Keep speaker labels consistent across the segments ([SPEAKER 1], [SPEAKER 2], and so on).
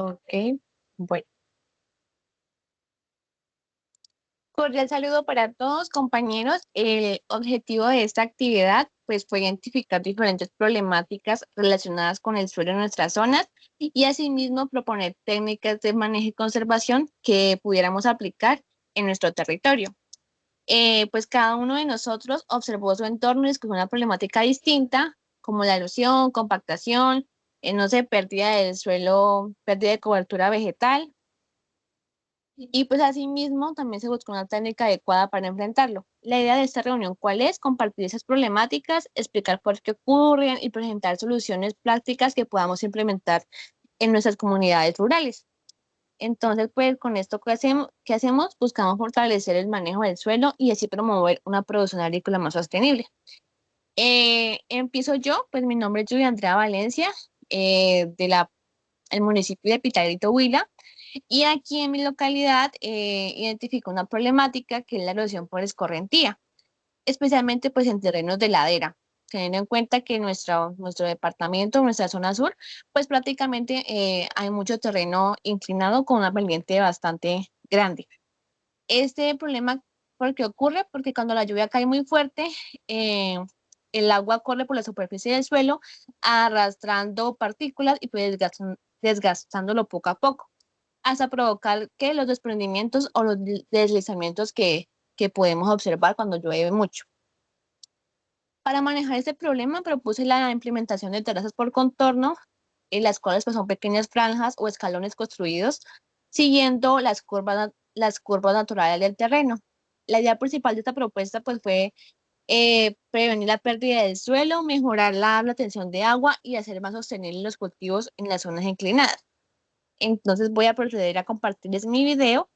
[SPEAKER 1] Ok, bueno. Cordial saludo para todos, compañeros. El objetivo de esta actividad pues, fue identificar diferentes problemáticas relacionadas con el suelo en nuestras zonas y asimismo proponer técnicas de manejo y conservación que pudiéramos aplicar en nuestro territorio. Pues cada uno de nosotros observó su entorno y escogió una problemática distinta, como la erosión, compactación, no sé, pérdida del suelo, pérdida de cobertura vegetal. Y pues asimismo también se buscó una técnica adecuada para enfrentarlo. La idea de esta reunión, ¿cuál es? Compartir esas problemáticas, explicar por qué ocurren y presentar soluciones prácticas que podamos implementar en nuestras comunidades rurales. Entonces, pues con esto qué hacemos? Buscamos fortalecer el manejo del suelo y así promover una producción agrícola más sostenible. Empiezo yo, pues mi nombre es Julia Andrea Valencia, el municipio de Pitalito, Huila. Y aquí en mi localidad identifico una problemática que es la erosión por escorrentía, especialmente pues en terrenos de ladera, teniendo en cuenta que nuestro departamento, nuestra zona sur, pues prácticamente hay mucho terreno inclinado con una pendiente bastante grande. Este problema, ¿por qué ocurre? Porque cuando la lluvia cae muy fuerte, eh, el agua corre por la superficie del suelo arrastrando partículas y pues desgastándolo poco a poco hasta provocar que los desprendimientos o los deslizamientos que podemos observar cuando llueve mucho. Para manejar este problema propuse la implementación de terrazas por contorno, en las cuales pues, son pequeñas franjas o escalones construidos siguiendo las curvas naturales del terreno. La idea principal de esta propuesta pues, fue prevenir la pérdida del suelo, mejorar la retención de agua y hacer más sostenibles los cultivos en las zonas inclinadas. Entonces voy a proceder a compartirles mi video.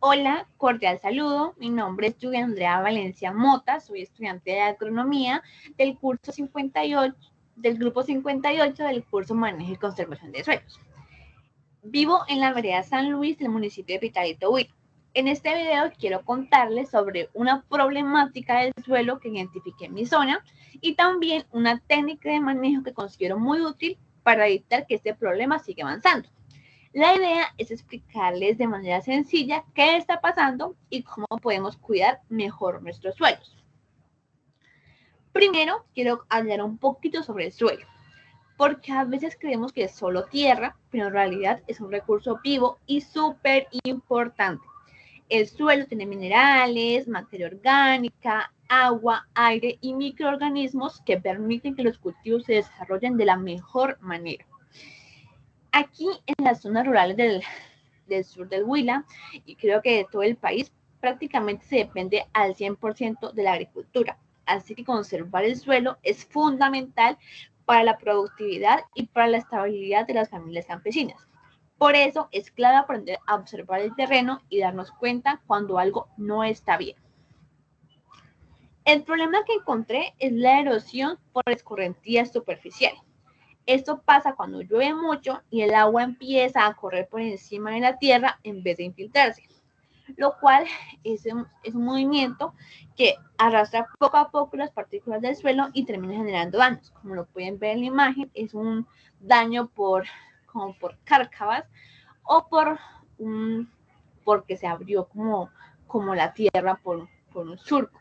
[SPEAKER 1] Hola, cordial saludo. Mi nombre es Julia Andrea Valencia Mota, soy estudiante de agronomía del curso 58, del grupo 58 del curso Manejo y Conservación de Suelos. Vivo en la vereda San Luis del municipio de Pitalito, Huila. En este video quiero contarles sobre una problemática del suelo que identifiqué en mi zona y también una técnica de manejo que considero muy útil para evitar que este problema siga avanzando. La idea es explicarles de manera sencilla qué está pasando y cómo podemos cuidar mejor nuestros suelos. Primero, quiero hablar un poquito sobre el suelo, porque a veces creemos que es solo tierra, pero en realidad es un recurso vivo y súper importante. El suelo tiene minerales, materia orgánica, agua, aire y microorganismos que permiten que los cultivos se desarrollen de la mejor manera. Aquí en las zonas rurales del sur del Huila y creo que de todo el país, prácticamente se depende al 100% de la agricultura. Así que conservar el suelo es fundamental para la productividad y para la estabilidad de las familias campesinas. Por eso es clave aprender a observar el terreno y darnos cuenta cuando algo no está bien. El problema que encontré es la erosión por escorrentía superficial. Esto pasa cuando llueve mucho y el agua empieza a correr por encima de la tierra en vez de infiltrarse, lo cual es un movimiento que arrastra poco a poco las partículas del suelo y termina generando daños. Como lo pueden ver en la imagen, es un daño como por cárcavas o porque se abrió como la tierra por un surco.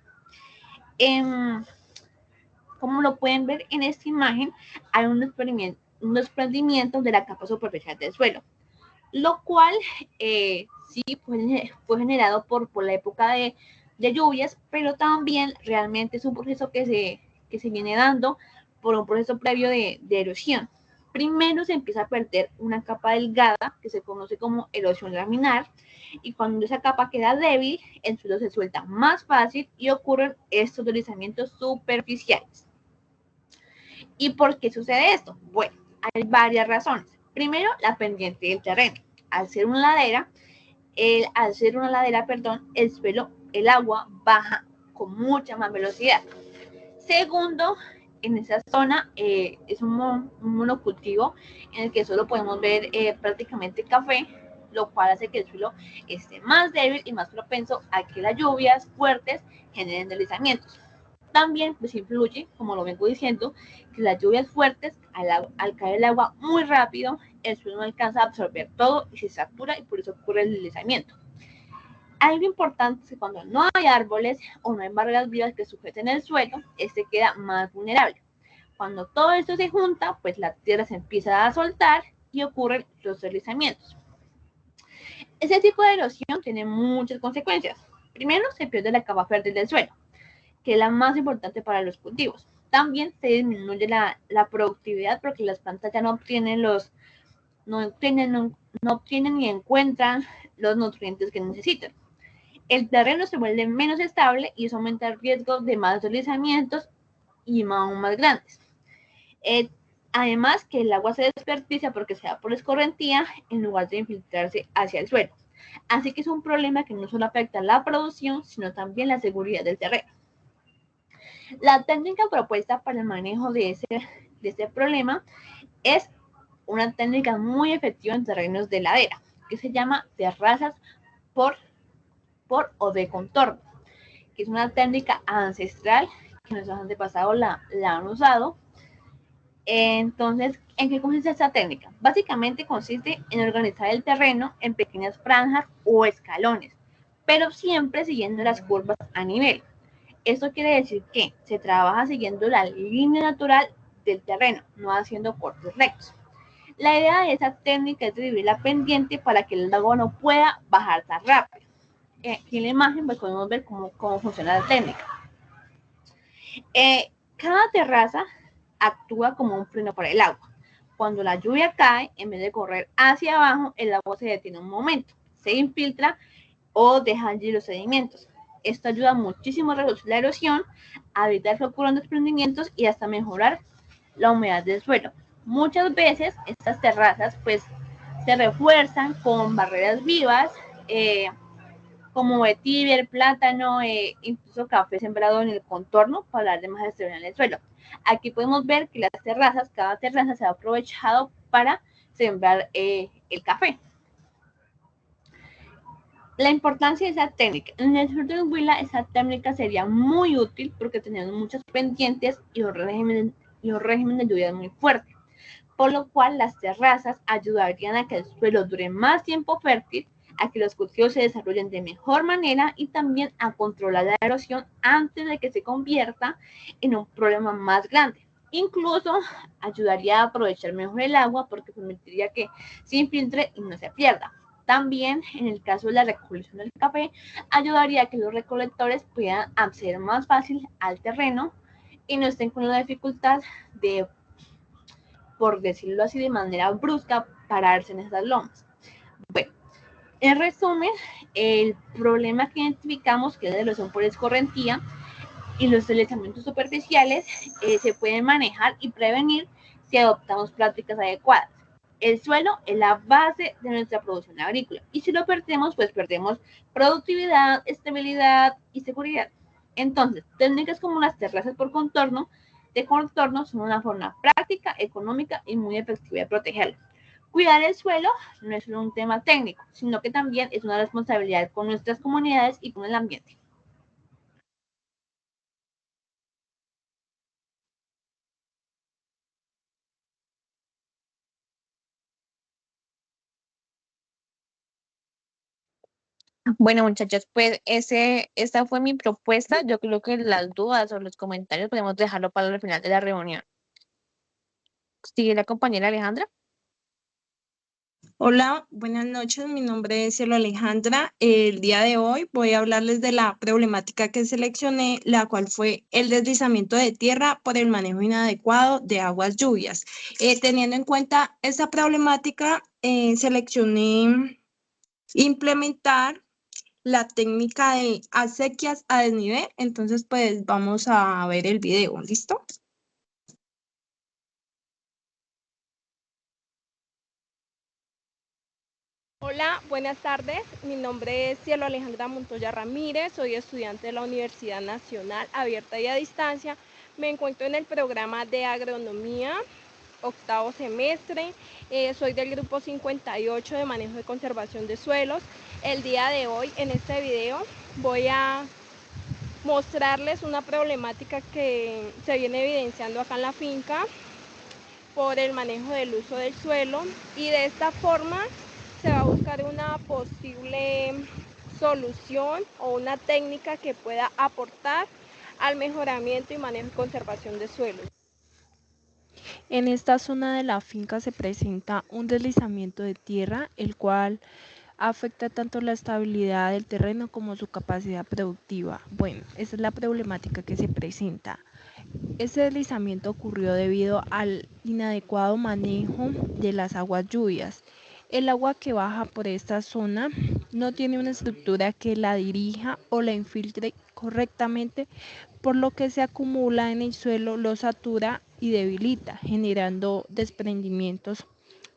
[SPEAKER 1] Como lo pueden ver en esta imagen, hay un desprendimiento de la capa superficial del suelo, lo cual sí fue generado por la época de lluvias, pero también realmente es un proceso que se viene dando por un proceso previo de erosión. Primero se empieza a perder una capa delgada que se conoce como erosión laminar y cuando esa capa queda débil, el suelo se suelta más fácil y ocurren estos deslizamientos superficiales. ¿Y por qué sucede esto? Bueno, hay varias razones. Primero, la pendiente del terreno. Al ser una ladera, el suelo, el agua baja con mucha más velocidad. Segundo, en esa zona es un monocultivo en el que solo podemos ver prácticamente café, lo cual hace que el suelo esté más débil y más propenso a que las lluvias fuertes generen deslizamientos. También pues influye, como lo vengo diciendo, que las lluvias fuertes, al caer el agua muy rápido, el suelo no alcanza a absorber todo y se satura, y por eso ocurre el deslizamiento. Algo importante es que cuando no hay árboles o no hay barreras vivas que sujeten el suelo, este queda más vulnerable. Cuando todo esto se junta, pues la tierra se empieza a soltar y ocurren los deslizamientos. Ese tipo de erosión tiene muchas consecuencias. Primero, se pierde la capa fértil del suelo, que es la más importante para los cultivos. También se disminuye la productividad porque las plantas ya no obtienen ni encuentran los nutrientes que necesitan. El terreno se vuelve menos estable y eso aumenta el riesgo de más deslizamientos y aún más grandes. Además que el agua se desperdicia porque se da por escorrentía en lugar de infiltrarse hacia el suelo. Así que es un problema que no solo afecta la producción, sino también la seguridad del terreno. La técnica propuesta para el manejo de este problema es una técnica muy efectiva en terrenos de ladera, que se llama terrazas por o de contorno, que es una técnica ancestral que nuestros antepasados la han usado. Entonces, ¿en qué consiste esta técnica? Básicamente consiste en organizar el terreno en pequeñas franjas o escalones, pero siempre siguiendo las curvas a nivel. Esto quiere decir que se trabaja siguiendo la línea natural del terreno, no haciendo cortes rectos. La idea de esta técnica es dividir la pendiente para que el agua no pueda bajar tan rápido. Aquí en la imagen pues podemos ver cómo funciona la técnica. Cada terraza actúa como un freno para el agua. Cuando la lluvia cae, en vez de correr hacia abajo, el agua se detiene un momento, se infiltra o deja allí los sedimentos. Esto ayuda muchísimo a reducir la erosión, a evitar que ocurran desprendimientos y hasta mejorar la humedad del suelo. Muchas veces estas terrazas pues se refuerzan con barreras vivas, como vetiver, plátano, incluso café sembrado en el contorno para darle más estabilidad en el suelo. Aquí podemos ver que las terrazas, cada terraza se ha aprovechado para sembrar el café. La importancia de esa técnica. En el sur del Huila, esa técnica sería muy útil porque tenemos muchas pendientes y un régimen de lluvia muy fuerte, por lo cual las terrazas ayudarían a que el suelo dure más tiempo fértil, a que los cultivos se desarrollen de mejor manera y también a controlar la erosión antes de que se convierta en un problema más grande. Incluso ayudaría a aprovechar mejor el agua porque permitiría que se infiltre y no se pierda. También, en el caso de la recolección del café, ayudaría a que los recolectores puedan acceder más fácil al terreno y no estén con la dificultad de, por decirlo así de manera brusca, pararse en esas lomas. Bueno, en resumen, el problema que identificamos, que es la erosión por escorrentía y los deslizamientos superficiales, se pueden manejar y prevenir si adoptamos prácticas adecuadas. El suelo es la base de nuestra producción agrícola y si lo perdemos, pues perdemos productividad, estabilidad y seguridad. Entonces, técnicas como las terrazas por contorno son una forma práctica, económica y muy efectiva de protegerlo. Cuidar el suelo no es solo un tema técnico, sino que también es una responsabilidad con nuestras comunidades y con el ambiente. Bueno, muchachos, pues esta fue mi propuesta. Yo creo que las dudas o los comentarios podemos dejarlo para el final de la reunión. Sigue la compañera Alejandra.
[SPEAKER 2] Hola, buenas noches. Mi nombre es Cielo Alejandra. El día de hoy voy a hablarles de la problemática que seleccioné, la cual fue el deslizamiento de tierra por el manejo inadecuado de aguas lluvias. Teniendo en cuenta esta problemática, seleccioné implementar la técnica de acequias a desnivel. Entonces, pues vamos a ver el video. ¿Listo? Hola, buenas tardes. Mi nombre es Cielo Alejandra Montoya Ramírez, soy estudiante de la Universidad Nacional Abierta y a Distancia. Me encuentro en el programa de agronomía, octavo semestre. Soy del grupo 58 de manejo de conservación de suelos. El día de hoy, en este video, voy a mostrarles una problemática que se viene evidenciando acá en la finca por el manejo del uso del suelo, y de esta forma se va a buscar una posible solución o una técnica que pueda aportar al mejoramiento y manejo y conservación de suelos. En esta zona de la finca se presenta un deslizamiento de tierra, el cual afecta tanto la estabilidad del terreno como su capacidad productiva. Bueno, esa es la problemática que se presenta. Este deslizamiento ocurrió debido al inadecuado manejo de las aguas lluvias. El agua que baja por esta zona no tiene una estructura que la dirija o la infiltre correctamente, por lo que se acumula en el suelo, lo satura y debilita, generando desprendimientos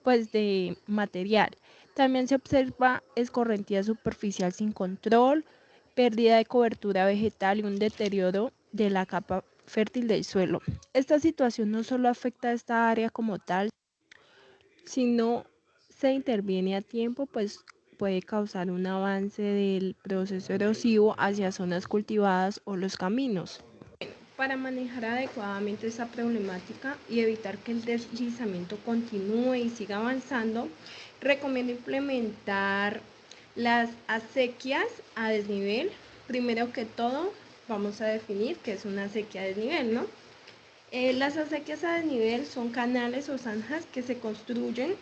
[SPEAKER 2] de material. También se observa escorrentía superficial sin control, pérdida de cobertura vegetal y un deterioro de la capa fértil del suelo. Esta situación no solo afecta a esta área como tal, si no se interviene a tiempo, pues puede causar un avance del proceso erosivo hacia zonas cultivadas o los caminos. Para manejar adecuadamente esa problemática y evitar que el deslizamiento continúe y siga avanzando, recomiendo implementar las acequias a desnivel. Primero que todo, vamos a definir qué es una acequia a desnivel, ¿no? Las acequias a desnivel son canales o zanjas que se construyen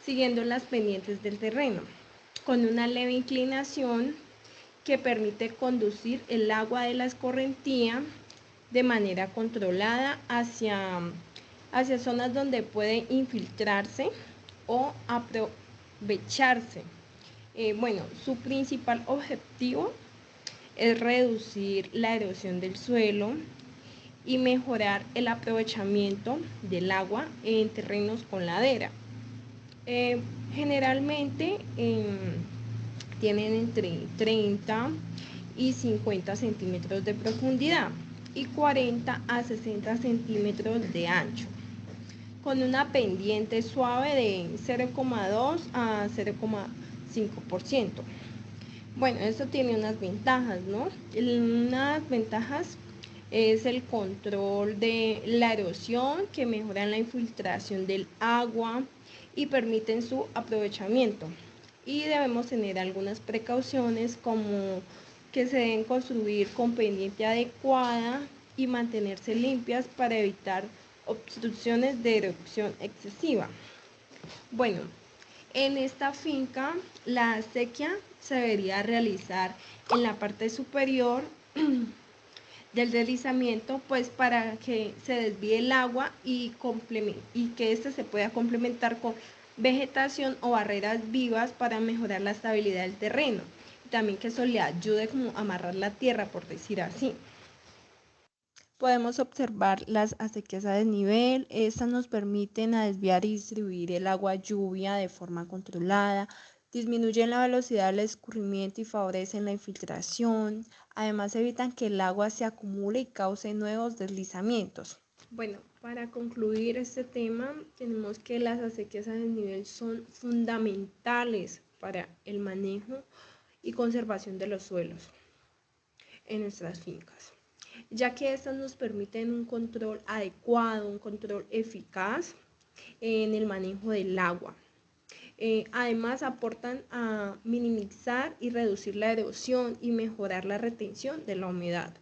[SPEAKER 2] siguiendo las pendientes del terreno, con una leve inclinación que permite conducir el agua de la escorrentía de manera controlada hacia zonas donde puede infiltrarse o aprovecharse. Bueno, su principal objetivo es reducir la erosión del suelo y mejorar el aprovechamiento del agua en terrenos con ladera. Generalmente tienen entre 30 y 50 centímetros de profundidad y 40 a 60 centímetros de ancho, con una pendiente suave de 0,2 a 0,5%. Bueno, esto tiene unas ventajas, ¿no? Unas ventajas es el control de la erosión, que mejoran la infiltración del agua y permiten su aprovechamiento. Y debemos tener algunas precauciones, como que se deben construir con pendiente adecuada y mantenerse limpias para evitar obstrucciones de erupción excesiva. Bueno, en esta finca la acequia se debería realizar en la parte superior del deslizamiento, pues para que se desvíe el agua y que éste se pueda complementar con vegetación o barreras vivas para mejorar la estabilidad del terreno. También que eso le ayude como a amarrar la tierra, por decir así. Podemos observar las acequias a desnivel. Estas nos permiten desviar y distribuir el agua lluvia de forma controlada, disminuyen la velocidad del escurrimiento y favorecen la infiltración. Además, evitan que el agua se acumule y cause nuevos deslizamientos. Bueno, para concluir este tema, tenemos que las acequias a desnivel son fundamentales para el manejo y conservación de los suelos en nuestras fincas, ya que estas nos permiten un control adecuado, un control eficaz en el manejo del agua. Además, aportan a minimizar y reducir la erosión y mejorar la retención de la humedad.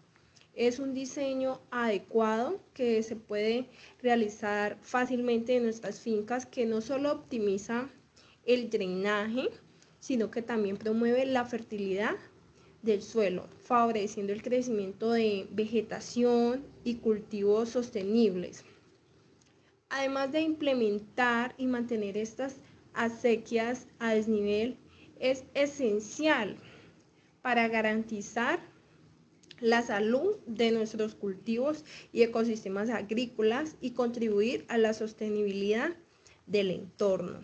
[SPEAKER 2] Es un diseño adecuado que se puede realizar fácilmente en nuestras fincas, que no solo optimiza el drenaje, sino que también promueve la fertilidad del suelo, favoreciendo el crecimiento de vegetación y cultivos sostenibles. Además de implementar y mantener estas acequias a desnivel, es esencial para garantizar la salud de nuestros cultivos y ecosistemas agrícolas y contribuir a la sostenibilidad del entorno.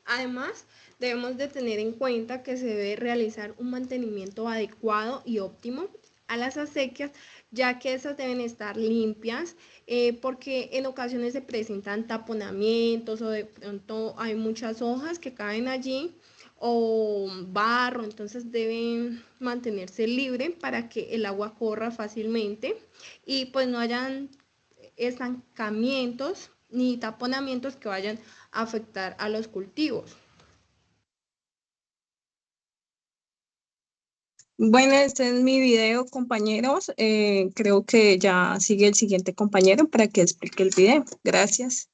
[SPEAKER 2] Además, Debemos de tener en cuenta que se debe realizar un mantenimiento adecuado y óptimo a las acequias, ya que estas deben estar limpias, porque en ocasiones se presentan taponamientos o de pronto hay muchas hojas que caen allí o barro, entonces deben mantenerse libre para que el agua corra fácilmente y pues no hayan estancamientos ni taponamientos que vayan a afectar a los cultivos. Bueno, este es mi video, compañeros. Creo que ya sigue el siguiente compañero para que explique el video. Gracias.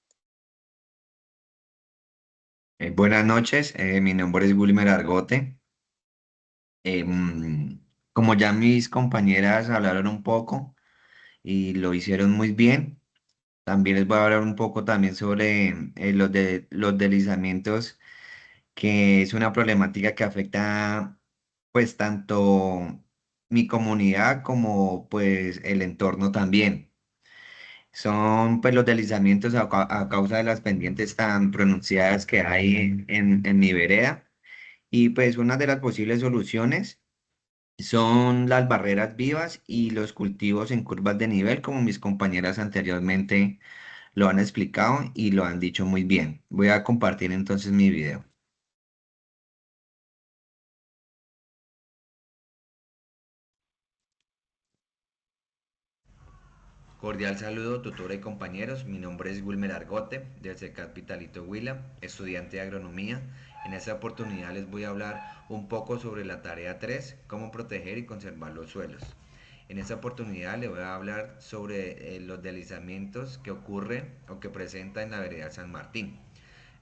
[SPEAKER 3] Buenas noches, mi nombre es Wilmer Argote. Como ya mis compañeras hablaron un poco y lo hicieron muy bien, también les voy a hablar un poco también sobre los deslizamientos, que es una problemática que afecta pues tanto mi comunidad como pues el entorno también. Son pues los deslizamientos a causa de las pendientes tan pronunciadas que hay en mi vereda. Y pues una de las posibles soluciones son las barreras vivas y los cultivos en curvas de nivel, como mis compañeras anteriormente lo han explicado y lo han dicho muy bien. Voy a compartir entonces mi video. Cordial saludo, tutora y compañeros. Mi nombre es Wilmer Argote, del CECAT Vitalito Huila, estudiante de agronomía. En esta oportunidad les voy a hablar un poco sobre la tarea 3, cómo proteger y conservar los suelos. En esta oportunidad les voy a hablar sobre los deslizamientos que ocurren o que presenta en la vereda San Martín.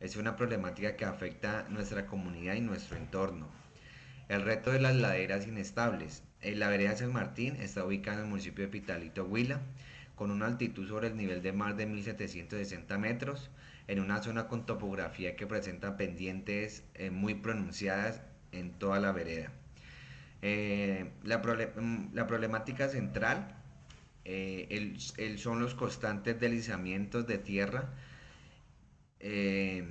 [SPEAKER 3] Es una problemática que afecta nuestra comunidad y nuestro entorno. El reto de las laderas inestables. La vereda San Martín está ubicada en el municipio de Pitalito, Huila, con una altitud sobre el nivel de mar de 1760 metros, en una zona con topografía que presenta pendientes muy pronunciadas en toda la vereda. La problemática central son los constantes deslizamientos de tierra, eh,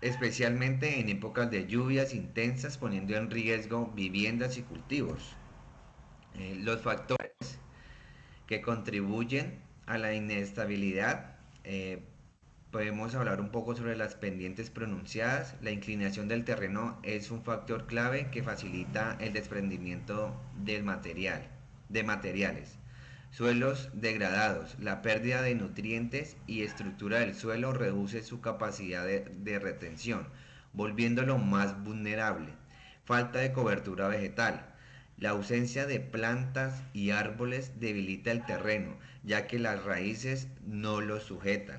[SPEAKER 3] especialmente en épocas de lluvias intensas, poniendo en riesgo viviendas y cultivos. Los factores que contribuyen a la inestabilidad, podemos hablar un poco sobre las pendientes pronunciadas. La inclinación del terreno es un factor clave que facilita el desprendimiento de materiales. Suelos degradados. La pérdida de nutrientes y estructura del suelo reduce su capacidad de retención, volviéndolo más vulnerable. Falta de cobertura vegetal. La ausencia de plantas y árboles debilita el terreno, ya que las raíces no lo sujetan.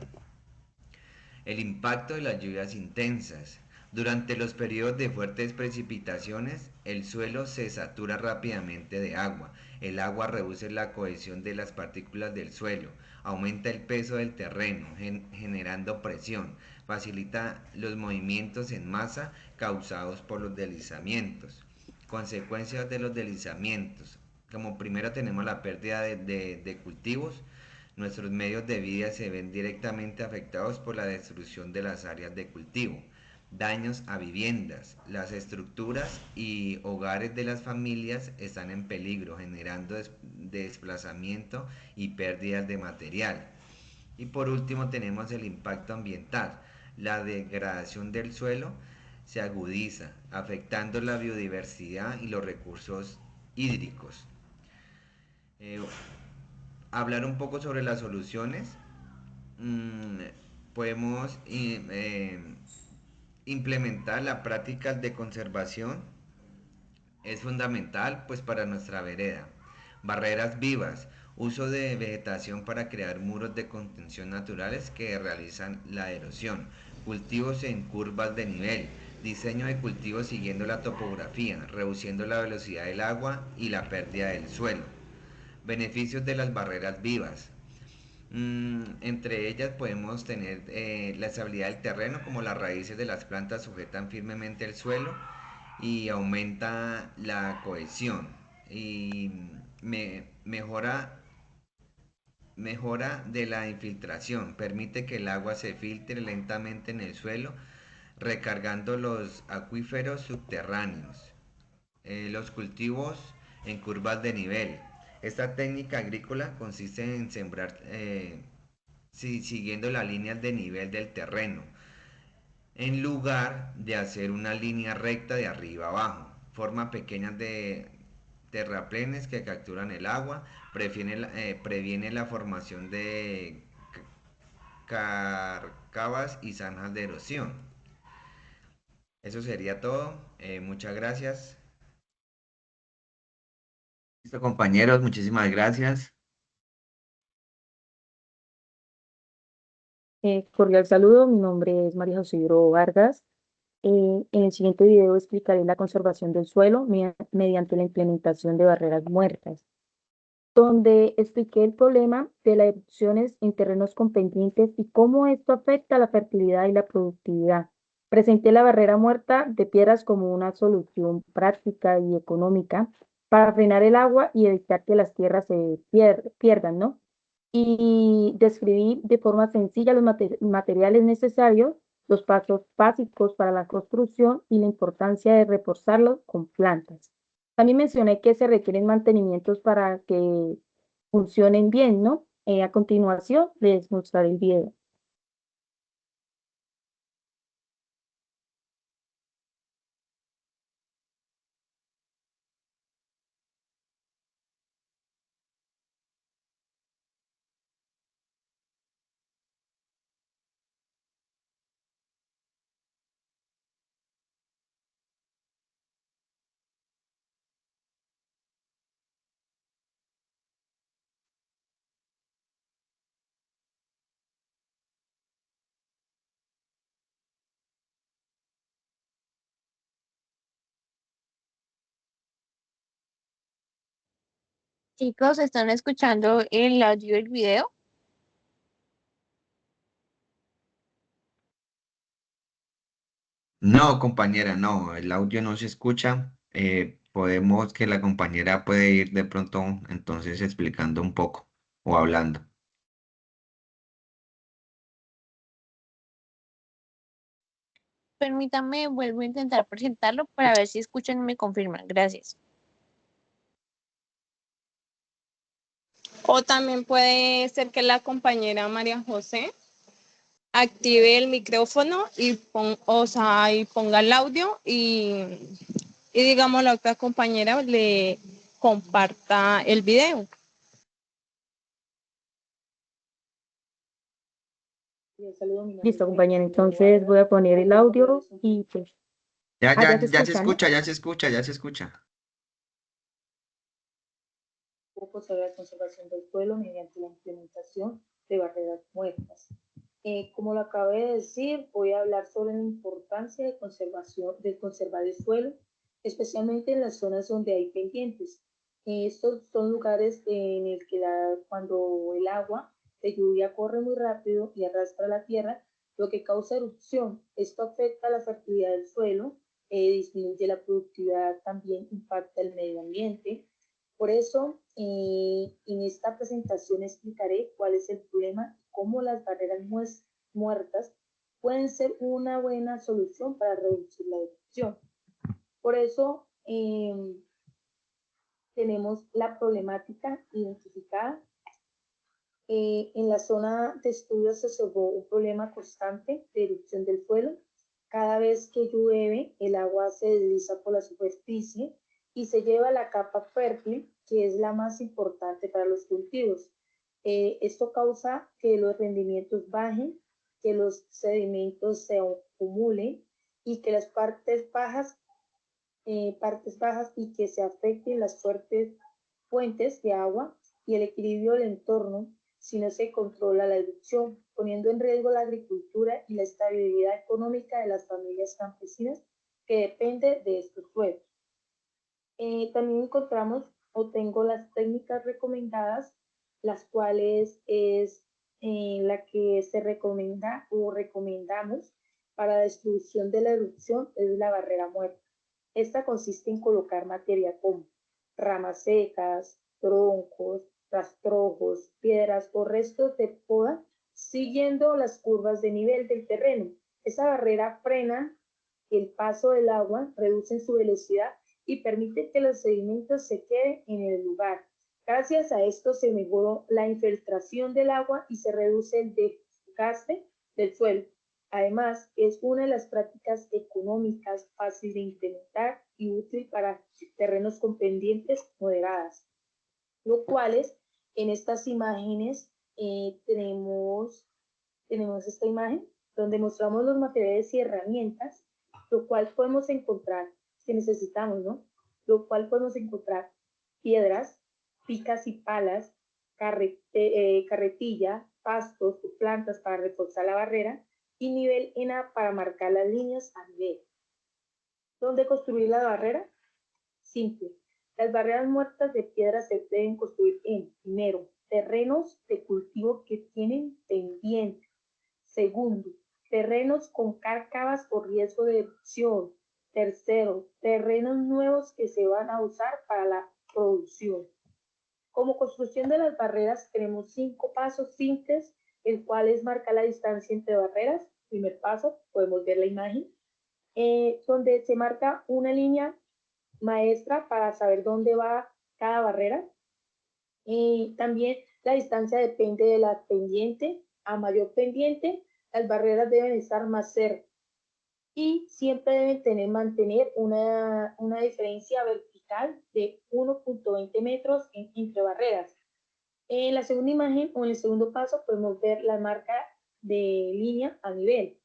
[SPEAKER 3] El impacto de las lluvias intensas. Durante los periodos de fuertes precipitaciones, el suelo se satura rápidamente de agua. El agua reduce la cohesión de las partículas del suelo, aumenta el peso del terreno, generando presión, facilita los movimientos en masa causados por los deslizamientos. Consecuencias de los deslizamientos. Como primero tenemos la pérdida de cultivos. Nuestros medios de vida se ven directamente afectados por la destrucción de las áreas de cultivo, daños a viviendas, las estructuras y hogares de las familias están en peligro, generando desplazamiento y pérdidas de material. Y por último tenemos el impacto ambiental. La degradación del suelo se agudiza, afectando la biodiversidad y los recursos hídricos. Eh, Hablar un poco sobre las soluciones. mm, Podemos implementar las prácticas de conservación. Es fundamental pues para nuestra vereda. Barreras vivas. Uso de vegetación para crear muros de contención naturales que realizan la erosión. Cultivos en curvas de nivel. Diseño de cultivos siguiendo la topografía, reduciendo la velocidad del agua y la pérdida del suelo. Beneficios de las barreras vivas. Entre ellas podemos tener la estabilidad del terreno, como las raíces de las plantas sujetan firmemente el suelo y aumenta la cohesión y mejora de la infiltración, permite que el agua se filtre lentamente en el suelo, recargando los acuíferos subterráneos, los cultivos en curvas de nivel. Esta técnica agrícola consiste en sembrar siguiendo las líneas de nivel del terreno, en lugar de hacer una línea recta de arriba abajo. Forma pequeñas de terraplenes que capturan el agua, previene la formación de cavas y zanjas de erosión. Eso sería todo. Muchas gracias. Listo, compañeros, muchísimas gracias.
[SPEAKER 4] Cordial saludo, mi nombre es María José Ibro Vargas. En el siguiente video explicaré la conservación del suelo mediante la implementación de barreras muertas, donde expliqué el problema de las erupciones en terrenos con pendientes y cómo esto afecta la fertilidad y la productividad. Presenté la barrera muerta de piedras como una solución práctica y económica para frenar el agua y evitar que las tierras se pierdan, ¿no? Y describí de forma sencilla los materiales necesarios, los pasos básicos para la construcción y la importancia de reforzarlos con plantas. También mencioné que se requieren mantenimientos para que funcionen bien, ¿no? A continuación les mostraré el video.
[SPEAKER 1] Chicos, ¿están escuchando el audio del video?
[SPEAKER 3] No, compañera, no, el audio no se escucha. Podemos que la compañera puede ir de pronto entonces explicando un poco o hablando.
[SPEAKER 1] Permítame, vuelvo a intentar presentarlo para ver si escuchan y me confirman. Gracias.
[SPEAKER 2] O también puede ser que la compañera María José active el micrófono y, y ponga el audio y digamos la otra compañera le comparta el video.
[SPEAKER 4] Listo, compañera. Entonces voy a poner el audio y pues,
[SPEAKER 3] Ya,
[SPEAKER 4] ya
[SPEAKER 3] ya,
[SPEAKER 4] se
[SPEAKER 3] ya se
[SPEAKER 4] escucha, ¿no?
[SPEAKER 3] escucha, ya se escucha, ya se escucha.
[SPEAKER 4] Poco sobre la conservación del suelo mediante la implementación de barreras muertas. Como lo acabé de decir, voy a hablar sobre la importancia de conservar el suelo, especialmente en las zonas donde hay pendientes. Estos son lugares en el que cuando el agua de lluvia corre muy rápido y arrastra la tierra, lo que causa erupción. Esto afecta la fertilidad del suelo, disminuye la productividad, también impacta el medio ambiente. Por eso, en esta presentación explicaré cuál es el problema y cómo las barreras muertas pueden ser una buena solución para reducir la erupción. Por eso, tenemos la problemática identificada. En la zona de estudio se observó un problema constante de erupción del suelo. Cada vez que llueve, el agua se desliza por la superficie y se lleva a la capa fértil, que es la más importante para los cultivos. Esto causa que los rendimientos bajen, que los sedimentos se acumulen y que las partes bajas y que se afecten las fuertes fuentes de agua y el equilibrio del entorno si no se controla la erupción, poniendo en riesgo la agricultura y la estabilidad económica de las familias campesinas que depende de estos suelos. También encontramos o tengo las técnicas recomendadas, las cuales es la que se recomienda o recomendamos para la distribución de la erupción es la barrera muerta. Esta consiste en colocar materia como ramas secas, troncos, rastrojos, piedras o restos de poda siguiendo las curvas de nivel del terreno. Esa barrera frena el paso del agua, reduce su velocidad y permite que los sedimentos se queden en el lugar. Gracias a esto se mejoró la infiltración del agua y se reduce el desgaste del suelo. Además, es una de las prácticas económicas fácil de implementar y útil para terrenos con pendientes moderadas, lo cuales en estas imágenes tenemos esta imagen donde mostramos los materiales y herramientas, lo cual podemos encontrar, que necesitamos, ¿no? Lo cual podemos encontrar piedras, picas y palas, carretilla, pastos o plantas para reforzar la barrera y nivel ENA para marcar las líneas a nivel. ¿Dónde construir la barrera? Simple. Las barreras muertas de piedra se deben construir en, primero, terrenos de cultivo que tienen pendiente. Segundo, terrenos con cárcavas o riesgo de erupción. Tercero, terrenos nuevos que se van a usar para la producción. Como construcción de las barreras tenemos 5 pasos simples, el cual es marcar la distancia entre barreras. Primer paso, podemos ver la imagen, donde se marca una línea maestra para saber dónde va cada barrera. También la distancia depende de la pendiente. A mayor pendiente, las barreras deben estar más cerca y siempre deben mantener una diferencia vertical de 1.20 metros entre barreras. En la segunda imagen o en el segundo paso podemos ver la marca de línea a nivel,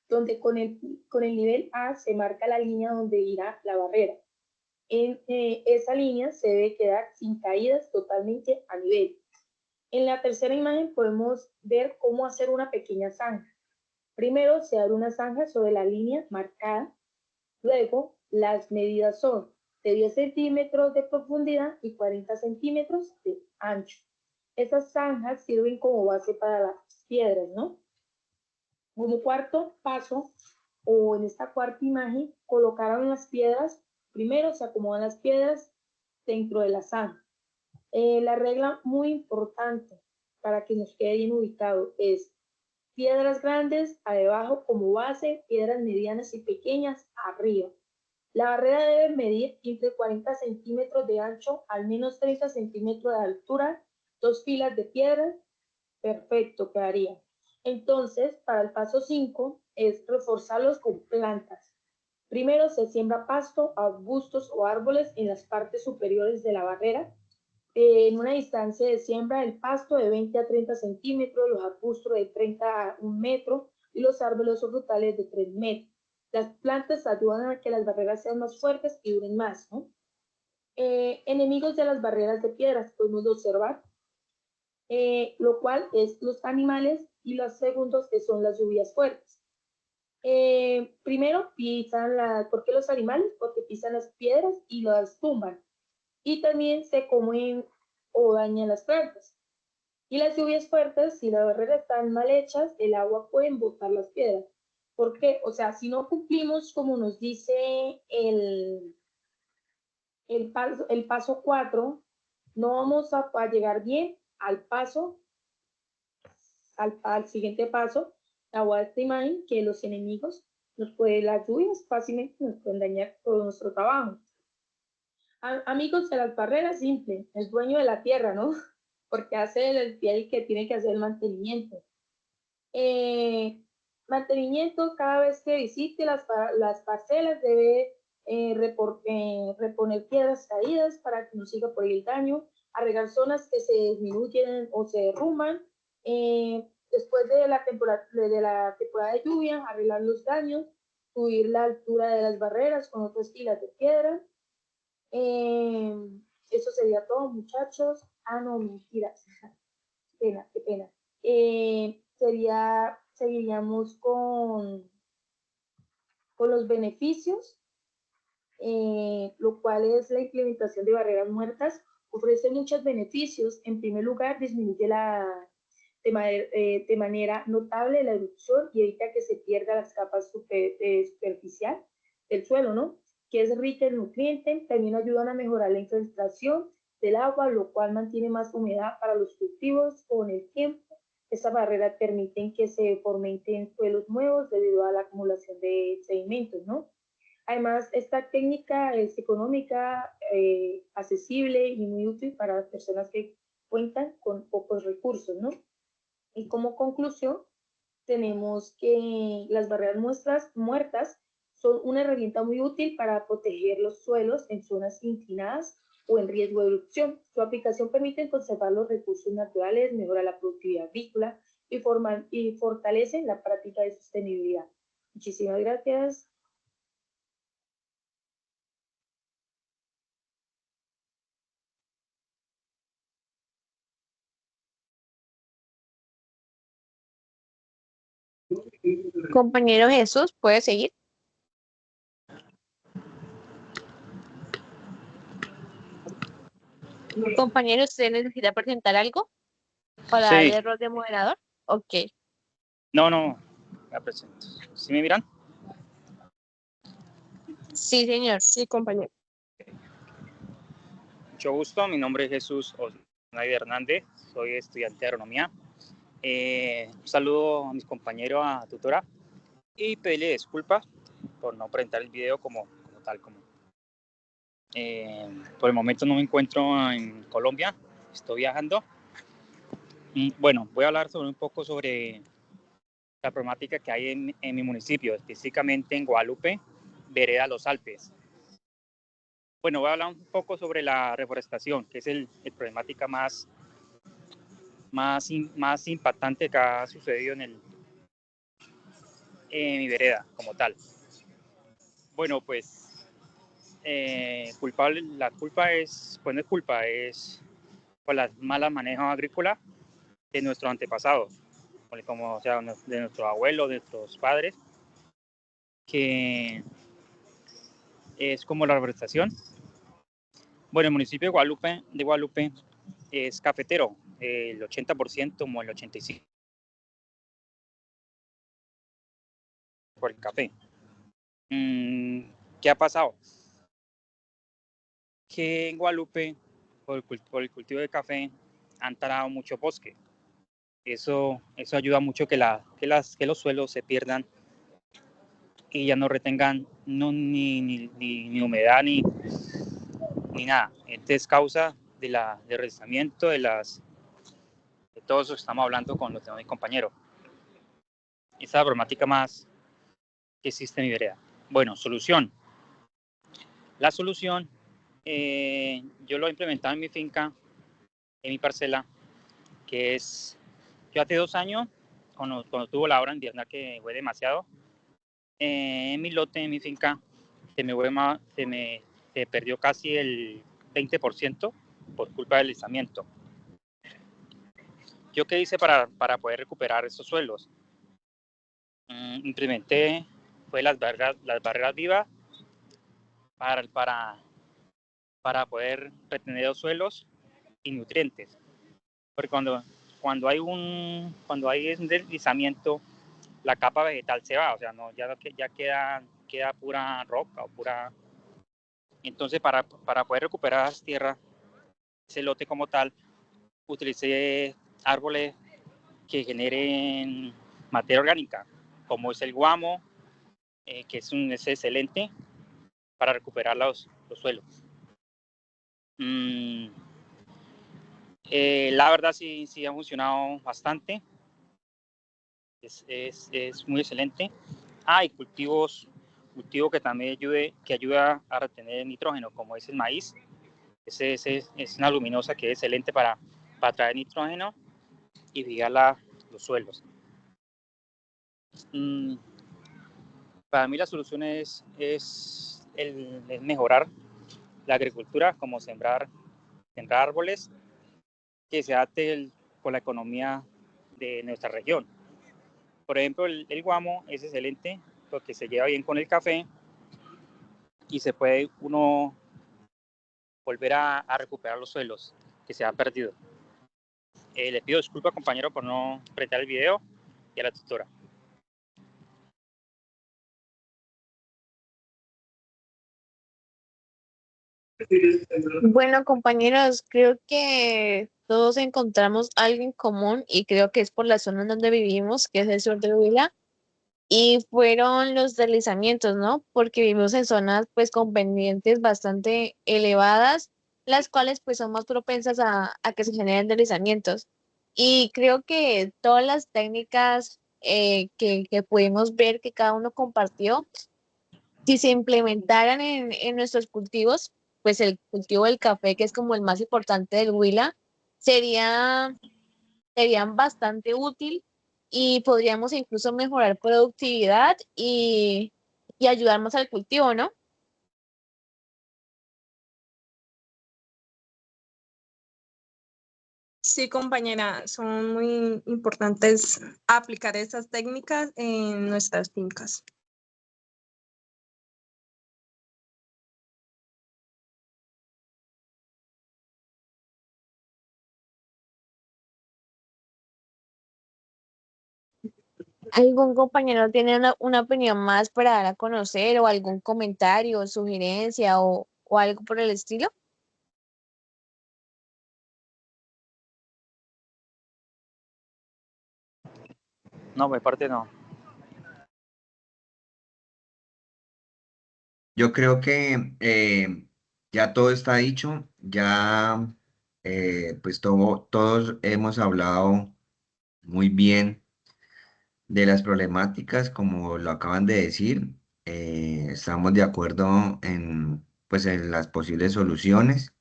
[SPEAKER 4] donde con el nivel A se marca la línea donde irá la barrera. Esa línea se debe quedar sin caídas, totalmente a nivel. En la tercera imagen podemos ver cómo hacer una pequeña zanja. Primero se abre una zanja sobre la línea marcada. Luego las medidas son de 10 centímetros de profundidad y 40 centímetros de ancho. Esas zanjas sirven como base para las piedras, ¿no? Como cuarto paso, o en esta cuarta imagen, colocaron las piedras. Primero se acomodan las piedras dentro de la zanja. La regla muy importante para que nos quede bien ubicado es piedras grandes abajo como base, piedras medianas y pequeñas arriba. La barrera debe medir entre 40 centímetros de ancho, al menos 30 centímetros de altura, 2 filas de piedras, perfecto quedaría. Entonces, para el paso 5 es reforzarlos con plantas. Primero se siembra pasto, arbustos o árboles en las partes superiores de la barrera. En una distancia de siembra del pasto de 20 a 30 centímetros, los arbustos de 30 a 1 metro y los árboles o frutales de 3 metros. Las plantas ayudan a que las barreras sean más fuertes y duren más, ¿no? Enemigos de las barreras de piedras, podemos observar, lo cual es los animales y los segundos que son las lluvias fuertes. Primero pisan ¿por qué los animales? Porque pisan las piedras y las tumban. Y también se comen o dañan las plantas. Y las lluvias fuertes, si las barreras están mal hechas, el agua puede botar las piedras. ¿Por qué? O sea, si no cumplimos como nos dice el paso 4, no vamos a llegar bien al siguiente paso, a esta imagen, que los enemigos las lluvias fácilmente nos pueden dañar todo nuestro trabajo. Amigos de las barreras, simple, el dueño de la tierra, ¿no? Porque hace el que tiene que hacer el mantenimiento. Mantenimiento, cada vez que visite las parcelas debe reponer piedras caídas para que no siga por ahí el daño, arreglar zonas que se disminuyen o se derrumban. Después de la temporada de lluvia, arreglar los daños, subir la altura de las barreras con otras filas de piedra. Eso sería todo, muchachos. No, mentiras. Qué pena. Seguiríamos con los beneficios, lo cual es la implementación de barreras muertas. Ofrece muchos beneficios. En primer lugar, disminuye de manera notable la erupción y evita que se pierda las capas superficial del suelo, ¿no? Que es rica en nutrientes. También ayudan a mejorar la infiltración del agua, lo cual mantiene más humedad para los cultivos con el tiempo. Estas barreras permiten que se fomenten suelos nuevos debido a la acumulación de sedimentos, ¿no? Además, esta técnica es económica, accesible y muy útil para las personas que cuentan con pocos recursos, ¿no? Y como conclusión, tenemos que las barreras muertas son una herramienta muy útil para proteger los suelos en zonas inclinadas o en riesgo de erupción. Su aplicación permite conservar los recursos naturales, mejora la productividad agrícola y fortalece la práctica de sostenibilidad. Muchísimas gracias.
[SPEAKER 2] Compañero Jesús, ¿puede seguir? Compañero, ¿usted necesita presentar algo para
[SPEAKER 5] Sí,
[SPEAKER 2] darle rol de moderador? Ok.
[SPEAKER 5] no, la presento. ¿Sí me miran?
[SPEAKER 2] Sí, señor. Sí, compañero.
[SPEAKER 5] Mucho gusto, mi nombre es Jesús Osnaider Hernández, soy estudiante de agronomía. Un saludo a mis compañeros, a tutora, y pedirle disculpas por no presentar el video como tal. Por el momento no me encuentro en Colombia, estoy viajando. Bueno, voy a hablar un poco sobre la problemática que hay en mi municipio, específicamente en Guadalupe, vereda Los Alpes. Bueno, voy a hablar un poco sobre la reforestación, que es el problemática más impactante que ha sucedido en mi vereda como tal. Bueno, pues la culpa es, pues no es culpa, es por las malas manejos agrícolas de nuestros antepasados, como o sea, de nuestros abuelos, de nuestros padres, que es como la reforestación. Bueno, el municipio de Guadalupe es cafetero, el 80% como el 85% por el café. ¿Qué ha pasado? Que en Guadalupe, por el cultivo de café, han talado mucho bosque. Eso ayuda mucho que los suelos se pierdan y ya no retengan ni humedad ni nada. Entonces, causa del deslizamiento de todo eso que estamos hablando con los demás compañeros. Esa es la problemática más que existe en mi vereda. Bueno, solución. La solución, yo lo he implementado en mi finca, en mi parcela, que es, yo hace 2 años, cuando tuvo la hora invernal que fue demasiado, en mi lote, en mi finca, se perdió casi el 20% por culpa del deslizamiento. ¿Yo qué hice para poder recuperar esos suelos? Implementé las barreras vivas para poder retener los suelos y nutrientes. Porque cuando hay un deslizamiento, la capa vegetal se va, o sea, no, ya queda pura roca o pura. Entonces, para poder recuperar las tierras, ese lote como tal, utilicé árboles que generen materia orgánica, como es el guamo, que es excelente para recuperar los suelos. La verdad sí ha funcionado bastante. Es muy excelente. Y cultivo que también ayuda a retener nitrógeno, como es el maíz. Es una luminosa que es excelente para traer nitrógeno y fijar los suelos. Para mí la solución es mejorar la agricultura, como sembrar árboles que se adapten con la economía de nuestra región. Por ejemplo, el guamo es excelente porque se lleva bien con el café y se puede uno volver a recuperar los suelos que se han perdido. Les pido disculpas, compañero, por no presentar el video, y a la tutora.
[SPEAKER 6] Bueno, compañeros, creo que todos encontramos algo en común y creo que es por la zona en donde vivimos, que es el sur de Huila, y fueron los deslizamientos, ¿no? Porque vivimos en zonas pues con pendientes bastante elevadas, las cuales pues son más propensas a que se generen deslizamientos. Y creo que todas las técnicas que pudimos ver que cada uno compartió, si se implementaran en nuestros cultivos, pues el cultivo del café, que es como el más importante del Huila, sería, serían bastante útil y podríamos incluso mejorar productividad y ayudar más al cultivo, ¿no?
[SPEAKER 2] Sí, compañera, son muy importantes aplicar estas técnicas en nuestras fincas.
[SPEAKER 6] ¿Algún compañero tiene una opinión más para dar a conocer o algún comentario, sugerencia o algo por el estilo?
[SPEAKER 5] No, mi parte no.
[SPEAKER 3] Yo creo que ya todo está dicho, ya pues todos hemos hablado muy bien de las problemáticas, como lo acaban de decir. Estamos de acuerdo en, pues, en las posibles soluciones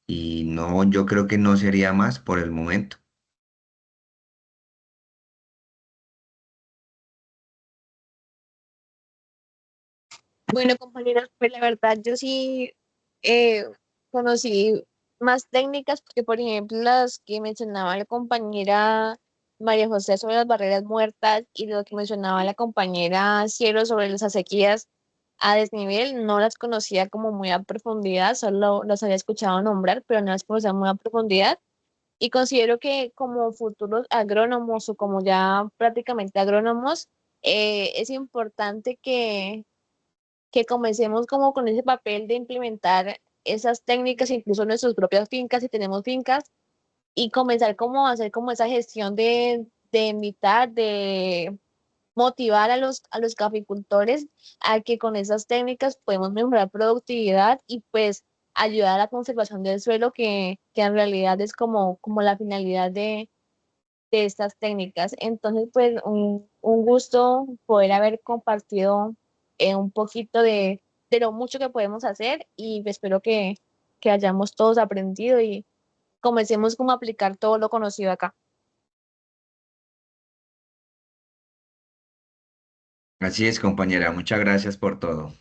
[SPEAKER 3] y no, yo creo que no sería más por el momento.
[SPEAKER 6] Bueno, compañeros, pues la verdad yo sí eh, conocí más técnicas, porque por ejemplo las que mencionaba la compañera María José sobre las barreras muertas y lo que mencionaba la compañera Cielo sobre las acequias a desnivel, no las conocía como muy a profundidad, solo las había escuchado nombrar, pero no las conocía muy a profundidad. Y considero que como futuros agrónomos o como ya prácticamente agrónomos, es importante que comencemos como con ese papel de implementar esas técnicas incluso en nuestras propias fincas, si tenemos fincas, y comenzar como a hacer como esa gestión de invitar, de motivar a los caficultores a que con esas técnicas podemos mejorar productividad y pues ayudar a la conservación del suelo, que en realidad es como, como la finalidad de estas técnicas. Entonces, pues un gusto poder haber compartido un poquito de lo mucho que podemos hacer y espero que hayamos todos aprendido y comencemos como a aplicar todo lo conocido acá.
[SPEAKER 3] Así es, compañera, muchas gracias por todo.